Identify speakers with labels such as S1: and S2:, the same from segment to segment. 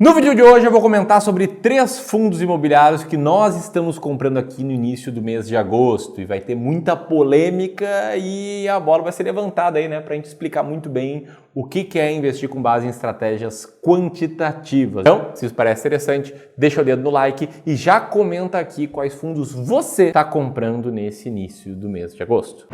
S1: No vídeo de hoje eu vou comentar sobre 3 fundos imobiliários que nós estamos comprando aqui no início do mês de agosto e vai ter muita polêmica e a bola vai ser levantada aí, né, pra gente explicar muito bem o que é investir com base em estratégias quantitativas. Então, se isso parece interessante, deixa o dedo no like e já comenta aqui quais fundos você está comprando nesse início do mês de agosto.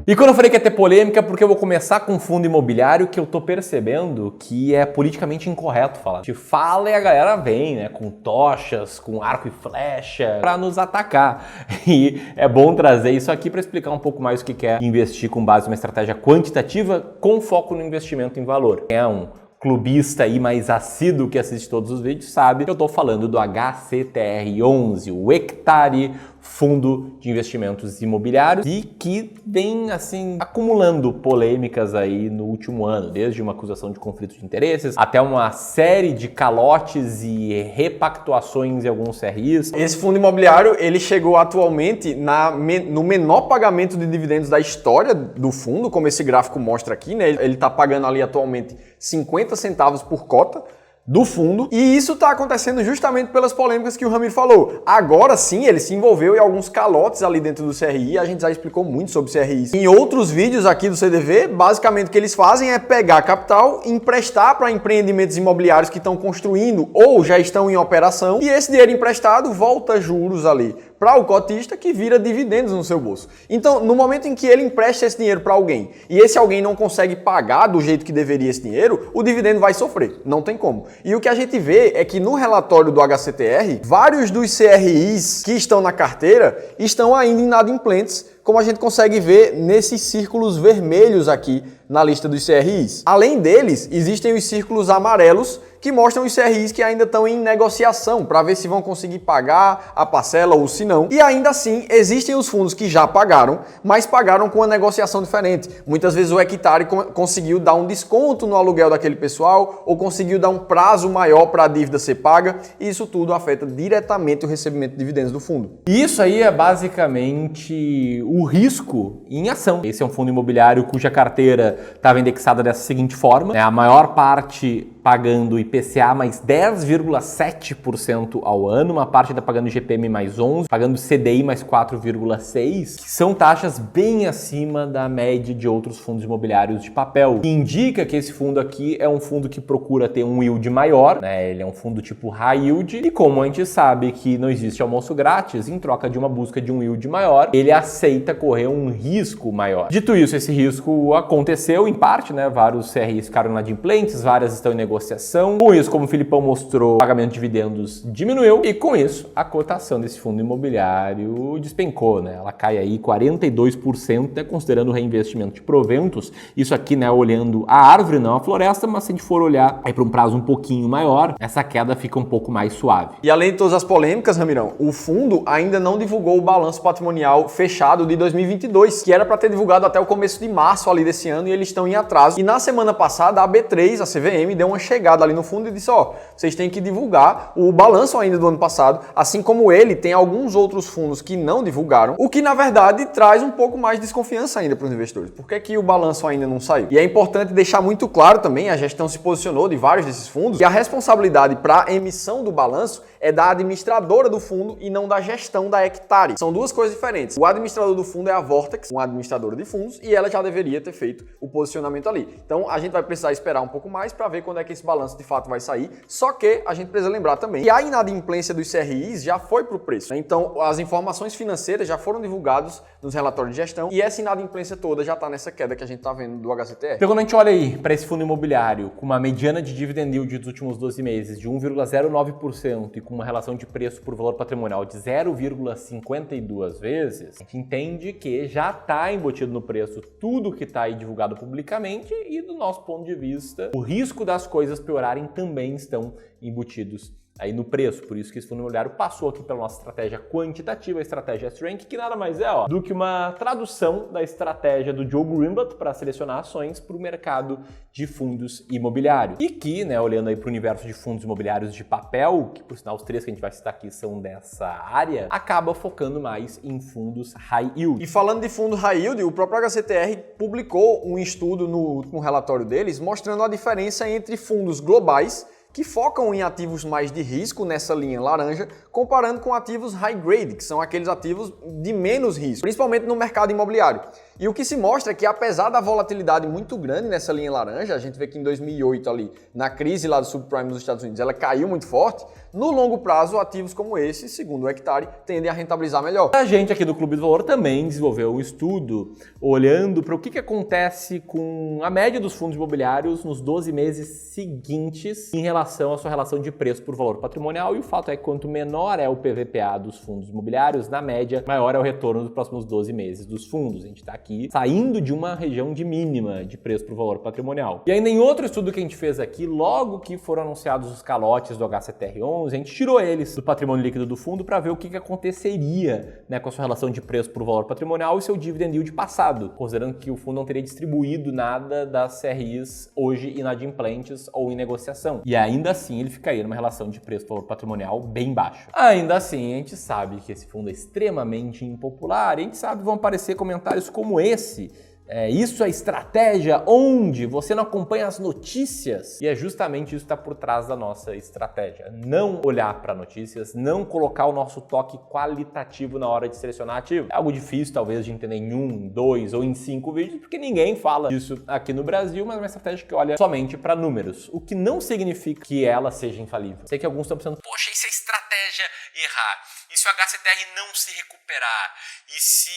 S1: E quando eu falei que ia ter polêmica, porque eu vou começar com um fundo imobiliário que eu tô percebendo que é politicamente incorreto falar. A gente fala e a galera vem, né, com tochas, com arco e flecha, pra nos atacar. E é bom trazer isso aqui para explicar um pouco mais o que é investir com base em uma estratégia quantitativa com foco no investimento em valor. É um clubista aí mais assíduo que assiste todos os vídeos sabe que eu tô falando do HCTR11, o Hectare Fundo de Investimentos Imobiliários, e que vem assim acumulando polêmicas aí no último ano, desde uma acusação de conflito de interesses até uma série de calotes e repactuações em alguns CRIs.
S2: Esse fundo imobiliário ele chegou atualmente no menor pagamento de dividendos da história do fundo, como esse gráfico mostra aqui, né? Ele está pagando ali atualmente 50 centavos por cota do fundo, e isso está acontecendo justamente pelas polêmicas que o Ramiro falou. Agora sim, ele se envolveu em alguns calotes ali dentro do CRI, a gente já explicou muito sobre CRIs. Em outros vídeos aqui do CDV, basicamente o que eles fazem é pegar capital, emprestar para empreendimentos imobiliários que estão construindo ou já estão em operação, e esse dinheiro emprestado volta juros ali para o cotista, que vira dividendos no seu bolso. Então, no momento em que ele empresta esse dinheiro para alguém e esse alguém não consegue pagar do jeito que deveria esse dinheiro, o dividendo vai sofrer, não tem como. E o que a gente vê é que no relatório do HCTR, vários dos CRIs que estão na carteira estão ainda inadimplentes, como a gente consegue ver nesses círculos vermelhos aqui na lista dos CRIs. Além deles, existem os círculos amarelos que mostram os CRIs que ainda estão em negociação para ver se vão conseguir pagar a parcela ou se não. E ainda assim, existem os fundos que já pagaram, mas pagaram com uma negociação diferente. Muitas vezes o Hectare conseguiu dar um desconto no aluguel daquele pessoal ou conseguiu dar um prazo maior para a dívida ser paga, e isso tudo afeta diretamente o recebimento de dividendos do fundo.
S1: Isso aí é basicamente o risco em ação. Esse é um fundo imobiliário cuja carteira estava indexada dessa seguinte forma, né? A maior parte pagando IPCA mais 10,7% ao ano, uma parte está pagando IGPM mais 11%, pagando CDI mais 4,6%, que são taxas bem acima da média de outros fundos imobiliários de papel. Que indica que esse fundo aqui é um fundo que procura ter um yield maior, né? Ele é um fundo tipo high yield, e como a gente sabe que não existe almoço grátis, em troca de uma busca de um yield maior, ele aceita correr um risco maior. Dito isso, esse risco aconteceu em parte, né? Vários CRIs ficaram inadimplentes, várias estão em negociação. Com isso, como o Filipão mostrou, o pagamento de dividendos diminuiu e com isso a cotação desse fundo imobiliário despencou, né? Ela cai aí 42%, né? Considerando o reinvestimento de proventos. Isso aqui, né, olhando a árvore, não a floresta, mas se a gente for olhar aí para um prazo um pouquinho maior, essa queda fica um pouco mais suave.
S2: E além de todas as polêmicas, Ramirão, o fundo ainda não divulgou o balanço patrimonial fechado de 2022, que era para ter divulgado até o começo de março ali desse ano, e eles estão em atraso. E na semana passada, a B3, a CVM, deu uma chegada ali no fundo e disse, ó, vocês têm que divulgar o balanço ainda do ano passado, assim como ele tem alguns outros fundos que não divulgaram, o que na verdade traz um pouco mais de desconfiança ainda para os investidores. Por que o balanço ainda não saiu? E é importante deixar muito claro também, a gestão se posicionou de vários desses fundos, e a responsabilidade para a emissão do balanço é da administradora do fundo e não da gestão da Hectare. São duas coisas diferentes. O administrador do fundo é a Vortex, uma administradora de fundos, e ela já deveria ter feito o posicionamento ali. Então a gente vai precisar esperar um pouco mais para ver quando é que esse balanço de fato vai sair. Só que a gente precisa lembrar também que a inadimplência dos CRIs já foi para o preço, né? Então as informações financeiras já foram divulgadas nos relatórios de gestão e essa inadimplência toda já está nessa queda que a gente está vendo do HCTR.
S1: Então quando a gente olha aí para esse fundo imobiliário com uma mediana de dividend yield dos últimos 12 meses de 1,09% e com uma relação de preço por valor patrimonial de 0,52 vezes, a gente entende que já está embutido no preço tudo que está aí divulgado publicamente, e do nosso ponto de vista, o risco das coisas piorarem também estão embutidos aí no preço. Por isso que esse fundo imobiliário passou aqui pela nossa estratégia quantitativa, a estratégia S-Rank, que nada mais é do que uma tradução da estratégia do Joe Greenblatt para selecionar ações para o mercado de fundos imobiliários. E que, né, olhando aí para o universo de fundos imobiliários de papel, que por sinal os três que a gente vai citar aqui são dessa área, acaba focando mais em fundos high yield.
S2: E falando de fundo high yield, o próprio HCTR publicou um estudo no último relatório deles mostrando a diferença entre fundos globais que focam em ativos mais de risco nessa linha laranja, comparando com ativos high grade, que são aqueles ativos de menos risco, principalmente no mercado imobiliário. E o que se mostra é que, apesar da volatilidade muito grande nessa linha laranja, a gente vê que em 2008 ali, na crise lá do subprime nos Estados Unidos, ela caiu muito forte, no longo prazo, ativos como esse, segundo o Hectare, tendem a rentabilizar melhor.
S1: A gente aqui do Clube do Valor também desenvolveu um estudo olhando para o que acontece com a média dos fundos imobiliários nos 12 meses seguintes em relação à sua relação de preço por valor patrimonial, e o fato é que quanto menor é o PVPA dos fundos imobiliários, na média, maior é o retorno dos próximos 12 meses dos fundos. A gente está aqui saindo de uma região de mínima de preço por valor patrimonial. E ainda em outro estudo que a gente fez aqui, logo que foram anunciados os calotes do HCTR11, a gente tirou eles do patrimônio líquido do fundo para ver o que aconteceria, né, com a sua relação de preço por valor patrimonial e seu dividend yield passado, considerando que o fundo não teria distribuído nada das CRIs hoje inadimplentes ou em negociação. E ainda assim ele ficaria numa relação de preço por valor patrimonial bem baixa. Ainda assim, a gente sabe que esse fundo é extremamente impopular, e a gente sabe que vão aparecer comentários como esse. Isso é estratégia onde você não acompanha as notícias. E é justamente isso que está por trás da nossa estratégia. Não olhar para notícias, não colocar o nosso toque qualitativo na hora de selecionar ativo. É algo difícil, talvez, de entender em 1, 2 ou em 5 vídeos, porque ninguém fala disso aqui no Brasil, mas é uma estratégia que olha somente para números. O que não significa que ela seja infalível. Sei que alguns estão pensando, poxa, isso é estratégia errar. E se o HCTR não se recuperar? E se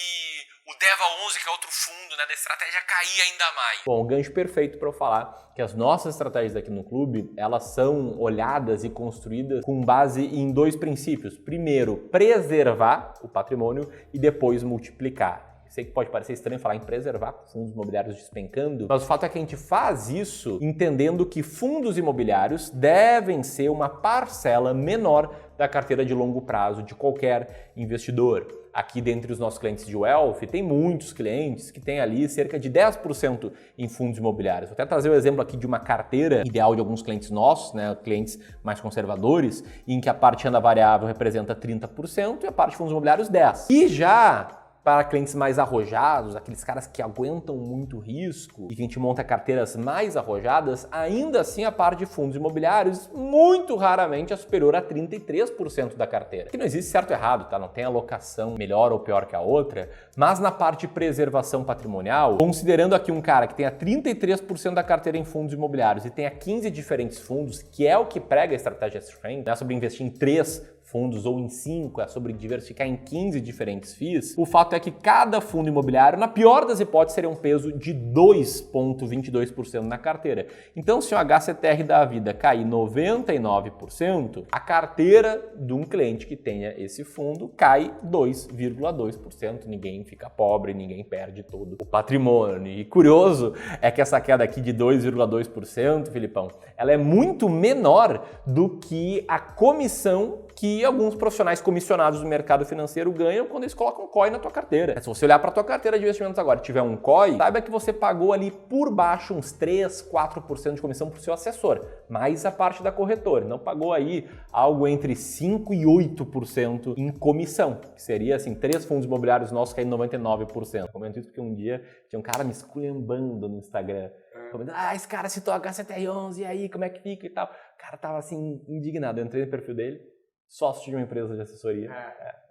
S1: o DEVA11, que é outro fundo, né, da estratégia, cair ainda mais? Bom, o gancho perfeito para eu falar que as nossas estratégias aqui no clube, elas são olhadas e construídas com base em dois princípios. Primeiro, preservar o patrimônio e depois multiplicar. Sei que pode parecer estranho falar em preservar fundos imobiliários despencando, mas o fato é que a gente faz isso entendendo que fundos imobiliários devem ser uma parcela menor da carteira de longo prazo de qualquer investidor. Aqui dentre os nossos clientes de Wealth, tem muitos clientes que têm ali cerca de 10% em fundos imobiliários. Vou até trazer o exemplo aqui de uma carteira ideal de alguns clientes nossos, né, clientes mais conservadores, em que a parte renda variável representa 30% e a parte de fundos imobiliários 10%. E já para clientes mais arrojados, aqueles caras que aguentam muito risco e que a gente monta carteiras mais arrojadas, ainda assim a parte de fundos imobiliários muito raramente é superior a 33% da carteira. Que não existe certo ou errado, tá? Não tem alocação melhor ou pior que a outra, mas na parte de preservação patrimonial, considerando aqui um cara que tenha 33% da carteira em fundos imobiliários e tenha 15 diferentes fundos, que é o que prega a estratégia S-Rank, né, sobre investir em 3 fundos ou em 5, é sobre diversificar em 15 diferentes FIIs, o fato é que cada fundo imobiliário, na pior das hipóteses, seria um peso de 2,22% na carteira. Então, se o HCTR da vida cair 99%, a carteira de um cliente que tenha esse fundo cai 2,2%. Ninguém fica pobre, ninguém perde todo o patrimônio. E curioso é que essa queda aqui de 2,2%, Filipão, ela é muito menor do que a comissão que alguns profissionais comissionados do mercado financeiro ganham quando eles colocam COI na tua carteira. Se você olhar para a tua carteira de investimentos agora e tiver um COI, saiba que você pagou ali por baixo uns 3, 4% de comissão para o seu assessor, mais a parte da corretora. Não pagou aí algo entre 5 e 8% em comissão, que seria assim, 3 fundos imobiliários nossos caindo 99%. Eu comento isso porque um dia tinha um cara me esculhambando no Instagram, comentando, esse cara citou HCTR11, e aí, como é que fica e tal. O cara tava assim, indignado. Eu entrei no perfil dele, sócio de uma empresa de assessoria.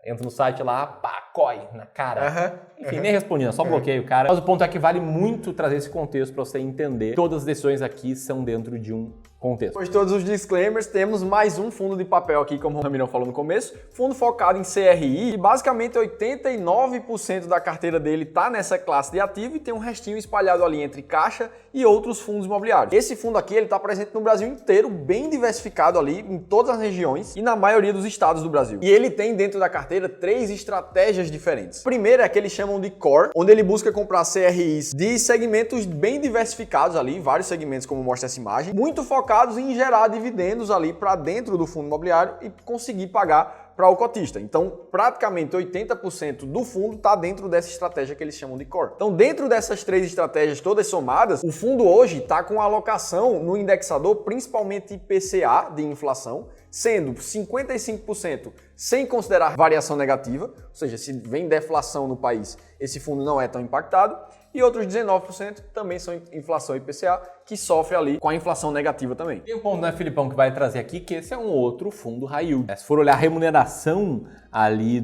S1: Entra no site lá, pá, COI na cara. Enfim, nem respondi, só bloqueei o cara. Mas o ponto é que vale muito trazer esse contexto para você entender que todas as decisões aqui são dentro de um contexto.
S2: Depois de todos os disclaimers, temos mais um fundo de papel aqui, como o Ramirão falou no começo. Fundo focado em CRI, e basicamente 89% da carteira dele está nessa classe de ativo e tem um restinho espalhado ali entre caixa e outros fundos imobiliários. Esse fundo aqui, ele está presente no Brasil inteiro, bem diversificado ali, em todas as regiões e na maioria dos estados do Brasil. E ele tem dentro da carteira 3 estratégias diferentes. Primeiro é que eles chamam de Core, onde ele busca comprar CRIs de segmentos bem diversificados ali, vários segmentos como mostra essa imagem, muito focado focados em gerar dividendos ali para dentro do fundo imobiliário e conseguir pagar para o cotista. Então, praticamente 80% do fundo está dentro dessa estratégia que eles chamam de core. Então, dentro dessas 3 estratégias todas somadas, o fundo hoje está com alocação no indexador, principalmente IPCA de inflação, sendo 55% sem considerar variação negativa, ou seja, se vem deflação no país, esse fundo não é tão impactado, e outros 19% também são inflação IPCA, que sofre ali com a inflação negativa também.
S1: Tem um ponto, né, Filipão, que vai trazer aqui, que esse é um outro fundo high yield. Se for olhar a remuneração ali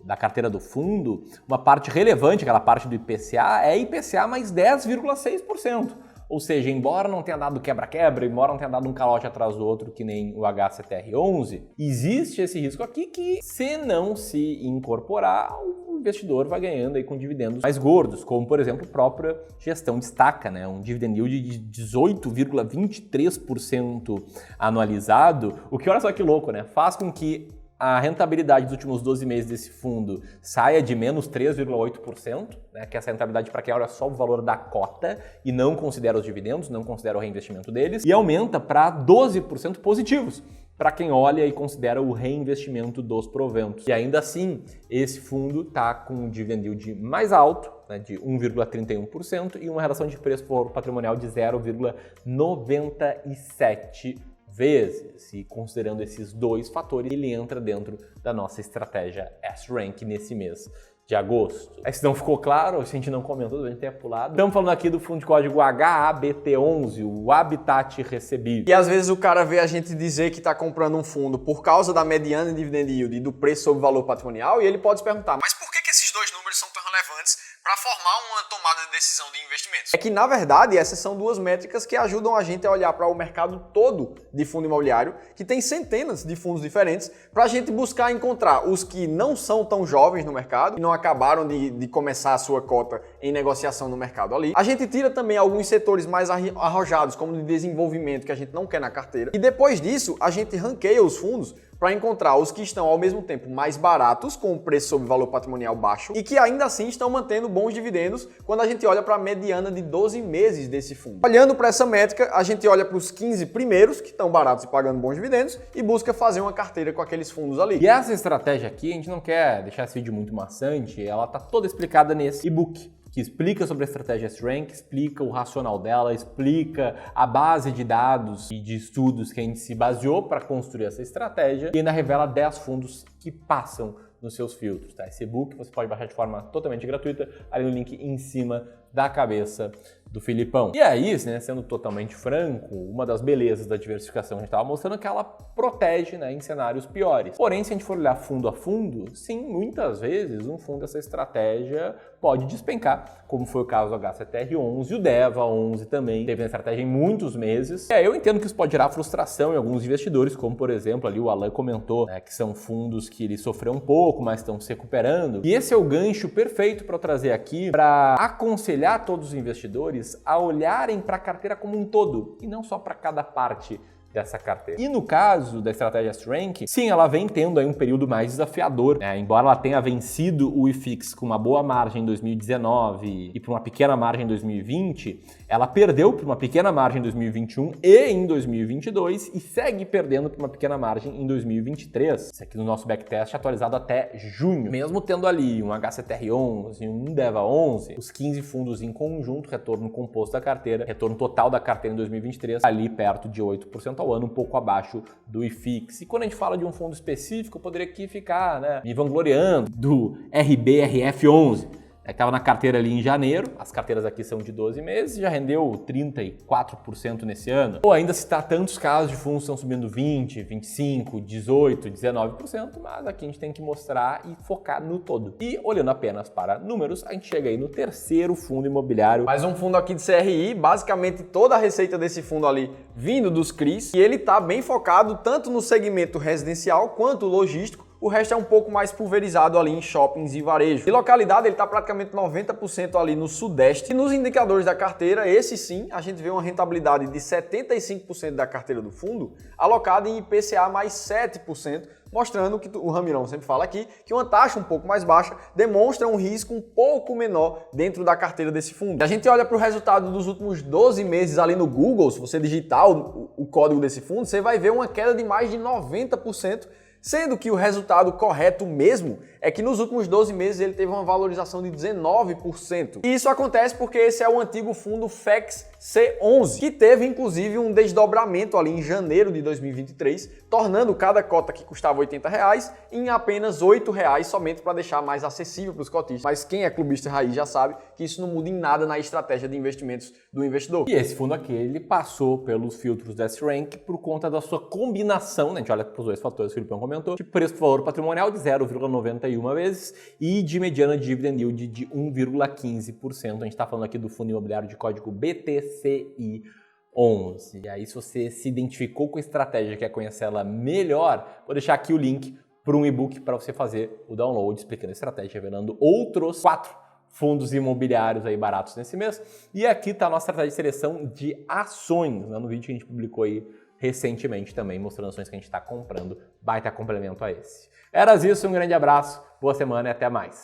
S1: da carteira do fundo, uma parte relevante, aquela parte do IPCA, é IPCA mais 10,6%. Ou seja, embora não tenha dado quebra-quebra, embora não tenha dado um calote atrás do outro, que nem o HCTR11, existe esse risco aqui que, se não se incorporar, o investidor vai ganhando aí com dividendos mais gordos, como, por exemplo, a própria gestão destaca, né? Um dividend yield de 18,23% anualizado, o que, olha só que louco, né? Faz com que a rentabilidade dos últimos 12 meses desse fundo saia de menos 3,8%, né, que essa rentabilidade, para quem olha só o valor da cota e não considera os dividendos, não considera o reinvestimento deles, e aumenta para 12% positivos, para quem olha e considera o reinvestimento dos proventos. E ainda assim, esse fundo está com um dividend yield mais alto, né, de 1,31%, e uma relação de preço por patrimonial de 0,97 vezes. E considerando esses 2 fatores, ele entra dentro da nossa estratégia S-Rank nesse mês de agosto. Se não ficou claro, se a gente não comentou, a gente tenha pulado. Estamos falando aqui do fundo de código HABT11, o Habitat Recebível.
S2: E às vezes o cara vê a gente dizer que está comprando um fundo por causa da mediana de dividend yield e do preço sobre valor patrimonial, e ele pode se perguntar, mas por que esses 2 números são tão relevantes para formar uma tomada de decisão de investimentos? É que, na verdade, essas são 2 métricas que ajudam a gente a olhar para o mercado todo de fundo imobiliário, que tem centenas de fundos diferentes, para a gente buscar encontrar os que não são tão jovens no mercado e não acabaram de começar a sua cota em negociação no mercado ali. A gente tira também alguns setores mais arrojados, como de desenvolvimento, que a gente não quer na carteira. E depois disso, a gente ranqueia os fundos para encontrar os que estão ao mesmo tempo mais baratos, com o preço sobre valor patrimonial baixo, e que ainda assim estão mantendo bons dividendos quando a gente olha para a mediana de 12 meses desse fundo. Olhando para essa métrica, a gente olha para os 15 primeiros, que estão baratos e pagando bons dividendos, e busca fazer uma carteira com aqueles fundos ali.
S1: E essa estratégia aqui, a gente não quer deixar esse vídeo muito maçante, ela está toda explicada nesse e-book, que explica sobre a estratégia S-Rank, explica o racional dela, explica a base de dados e de estudos que a gente se baseou para construir essa estratégia e ainda revela 10 fundos que passam nos seus filtros. Tá? Esse e-book você pode baixar de forma totalmente gratuita, ali no link em cima da cabeça do Filipão. E aí, né, sendo totalmente franco, uma das belezas da diversificação que a gente estava mostrando é que ela protege, né, em cenários piores. Porém, se a gente for olhar fundo a fundo, sim, muitas vezes um fundo dessa estratégia pode despencar, como foi o caso do HCTR11 e o DEVA11 também. Teve uma estratégia em muitos meses. Eu entendo que isso pode gerar frustração em alguns investidores, como por exemplo, ali o Alan comentou, né, que são fundos que ele sofreu um pouco, mas estão se recuperando. E esse é o gancho perfeito para eu trazer aqui para aconselhar todos os investidores a olharem para a carteira como um todo e não só para cada parte dessa carteira. E no caso da estratégia S-Rank, sim, ela vem tendo aí um período mais desafiador, né? Embora ela tenha vencido o IFIX com uma boa margem em 2019 e por uma pequena margem em 2020, ela perdeu por uma pequena margem em 2021 e em 2022 e segue perdendo por uma pequena margem em 2023. Isso aqui no nosso backtest atualizado até junho. Mesmo tendo ali um HCTR11 e um DEVA11, os 15 fundos em conjunto, retorno composto da carteira, retorno total da carteira em 2023, ali perto de 8% ao ano, um pouco abaixo do IFIX. E quando a gente fala de um fundo específico, eu poderia aqui ficar, né, me vangloriando do RBRF11, que estava na carteira ali em janeiro, as carteiras aqui são de 12 meses, já rendeu 34% nesse ano. Ou ainda citar tantos casos de fundos que estão subindo 20%, 25%, 18%, 19%, mas aqui a gente tem que mostrar e focar no todo. E olhando apenas para números, a gente chega aí no terceiro fundo imobiliário.
S2: Mais um fundo aqui de CRI, basicamente toda a receita desse fundo ali vindo dos CRIs, e ele está bem focado tanto no segmento residencial quanto logístico, o resto é um pouco mais pulverizado ali em shoppings e varejo. De localidade, ele está praticamente 90% ali no sudeste. E nos indicadores da carteira, esse sim, a gente vê uma rentabilidade de 75% da carteira do fundo alocada em IPCA mais 7%, mostrando que o Ramirão sempre fala aqui, que uma taxa um pouco mais baixa demonstra um risco um pouco menor dentro da carteira desse fundo. E a gente olha para o resultado dos últimos 12 meses ali no Google, se você digitar o código desse fundo, você vai ver uma queda de mais de 90%, sendo que o resultado correto mesmo é que nos últimos 12 meses ele teve uma valorização de 19%. E isso acontece porque esse é o antigo fundo FEX C11, que teve inclusive um desdobramento ali em janeiro de 2023, tornando cada cota que custava R$80 em apenas R$8 somente para deixar mais acessível para os cotistas. Mas quem é clubista raiz já sabe que isso não muda em nada na estratégia de investimentos do investidor.
S1: E esse fundo aqui, ele passou pelos filtros da S-Rank por conta da sua combinação, né? A gente olha para os dois fatores que o Filipão comentou, de preço por valor patrimonial de 0,91 vezes e de mediana dividend yield de 1,15%. A gente está falando aqui do fundo imobiliário de código BTCI11. E aí, se você se identificou com a estratégia e quer conhecer ela melhor, vou deixar aqui o link para um e-book para você fazer o download, explicando a estratégia, revelando outros 4 fundos imobiliários aí baratos nesse mês. E aqui está a nossa estratégia de seleção de ações, né? No vídeo que a gente publicou aí recentemente também, mostrando ações que a gente está comprando, baita complemento a esse. Era isso, um grande abraço, boa semana e até mais.